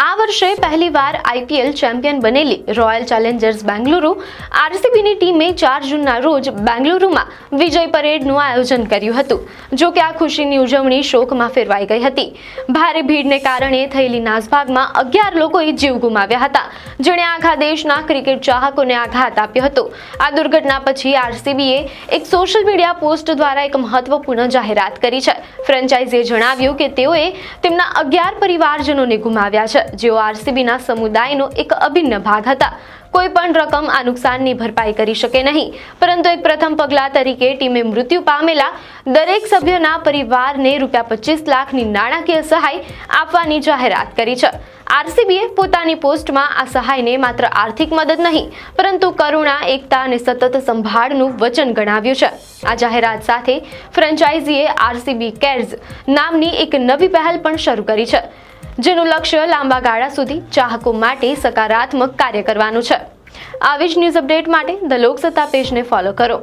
આ વર્ષે પહેલીવાર આઈપીએલ ચેમ્પિયન બનેલી રોયલ ચેલેન્જર્સ બેંગલુરુ આરસીબીની ટીમે 4 જૂનના રોજ બેંગલુરુમાં વિજય પરેડનું આયોજન કર્યું હતું. જો કે આ ખુશીની ઉજવણી શોકમાં ફેરવાઈ ગઈ હતી. ભારે ભીડને કારણે થયેલી નાસભાગમાં 11 લોકોએ જીવ ગુમાવ્યા હતા, જેણે આખા દેશના ક્રિકેટ ચાહકોને આઘાત આપ્યો હતો. આ દુર્ઘટના પછી આરસીબીએ એક સોશિયલ મીડિયા પોસ્ટ દ્વારા એક મહત્વપૂર્ણ જાહેરાત કરી છે. ફ્રેન્ચાઇઝીએ જણાવ્યું કે તેઓએ તેમના 11 પરિવારજનોને ગુમાવ્યા છે, જેઓ આરસીબીના સમુદાયનો એક અભિન્ન ભાગ હતા. કોઈ પણ રકમ આ નુકસાનની ભરપાઈ કરી શકે નહીં, પરંતુ એક પ્રથમ પગલાં તરીકે ટીમે મૃત્યુ પામેલા દરેક સભ્યના પરિવારને ₹25 લાખની નાણાકીય સહાય આપવાની જાહેરાત કરી છે. આરસીબીએ પોતાની પોસ્ટમાં આ સહાયને માત્ર આર્થિક મદદ નહીં, પરંતુ કરુણા, એકતા અને સતત સંભાળનું વચન ગણાવ્યું છે. આ જાહેરાત સાથે ફ્રેન્ચાઇઝીએ આરસીબી કેર્સ નામની એક નવી પહેલ પણ શરૂ કરી છે, જેનું લક્ષ્ય લાંબા ગાળા સુધી ચાહકો માટે સકારાત્મક કાર્ય કરવાનું છે. આવી જ ન્યૂઝ અપડેટ માટે ધ લોકસત્તા પેજને ફોલો કરો.